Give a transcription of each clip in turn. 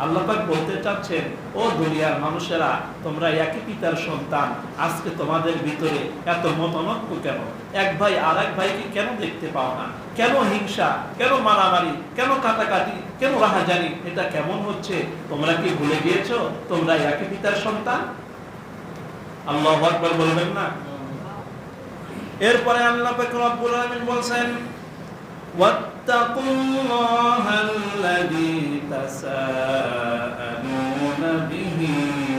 আল্লাহ পাক বলতে চাচ্ছেন, ও দুনিয়ার মানুষেরা, তোমরা একই পিতার সন্তান, আজকে তোমাদের ভিতরে এত মতানৈক্য কেন? এক ভাই আর এক ভাইকে কেন দেখতে পাও না? কেন হিংসা, কেন মারামারি, কেন কাটাকাটি, কেন রাহাজানি? এটা কেমন হচ্ছে? তোমরা কি ভুলে গিয়েছো তোমরা একই পিতার সন্তান? আল্লাহু আকবার বলবেন না? এরপরে আল্লাহ পাক রব্বুল আলামিন বলছেন, ওয়াত্তাকুল্লাহা আল্লাযী তাসাআলুনা বিহি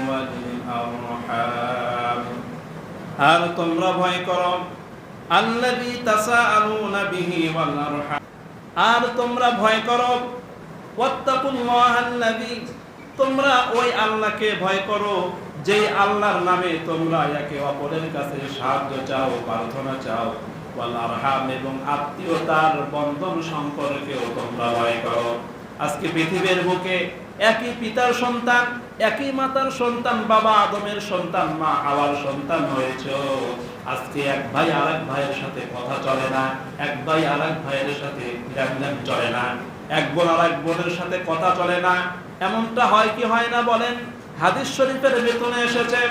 ওয়াল আরহাম। আর তোমরা ভয় করো আল্লাযী তাসাআলুনা বিহি ওয়াল আরহাম, আর তোমরা ভয় করো ওয়াত্তাকুল্লাহা আল্লাযী, তোমরা ওই আল্লাহকে ভয় করো যেই আল্লাহর নামে তোমরা একে অপরের কাছে সাহায্য চাও, প্রার্থনা চাও, ওয়াল আরহাম, এবং আত্মীয়তার বন্ধন সম্পর্কেও তোমরা ভয় করো। আজকে পৃথিবীর বুকে একই পিতার সন্তান, একই মাতার সন্তান, বাবা আদমের সন্তান, মা হাওয়ার সন্তান হয়েছে। আজকে এক ভাই আর এক ভাইয়ের সাথে কথা চলে না, এক ভাই আর এক ভাইয়ের সাথে লেনদেন চলে না, এক বোন আর এক বোনের সাথে কথা চলে না। এমনটা হয় কি হয় না বলেন? হাদিস শরীফের ভেতরে এসেছে,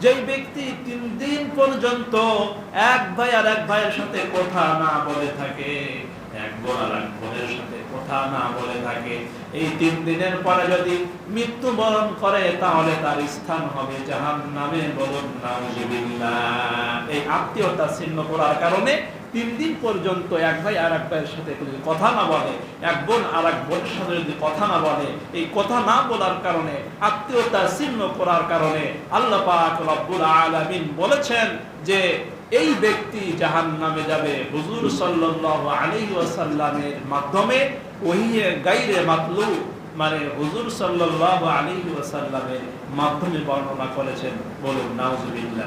যেই ব্যক্তি 3 দিন পর্যন্ত এক ভাই আর এক ভাইয়ের সাথে কথা না বলে থাকে, এক বোন আর এক বোনের সাথে কথা না বলে থাকে, এই 3 দিনের পরে যদি মৃত্যুবরণ করে, তাহলে তার স্থান হবে জাহান্নামে। বলুন নাউযুবিল্লাহ। এই আত্মীয়তা ছিন্ন করার কারণে 3 দিন পর্যন্ত এক ভাই আর এক ভাইয়ের সাথে যদি কথা না বলে, এক বোন আর এক বোনের সাথে যদি কথা না বলে, এই কথা না বলার কারণে, আত্মীয়তা ছিন্ন করার কারণে আল্লাহ পাক রব্বুল আলামিন বলেছেন যে এই ব্যক্তি জাহান্নামে যাবে। হুজুর সাল্লাল্লাহু আলাইহি ওয়াসাল্লামের মাধ্যমে ওহীয়ে গায়রে মাতলু, মানে হুজুর সাল্লাল্লাহু আলাইহি ওয়াসাল্লামের মাধ্যমে বর্ণনা করেছেন। বলুন নাউযুবিল্লাহ।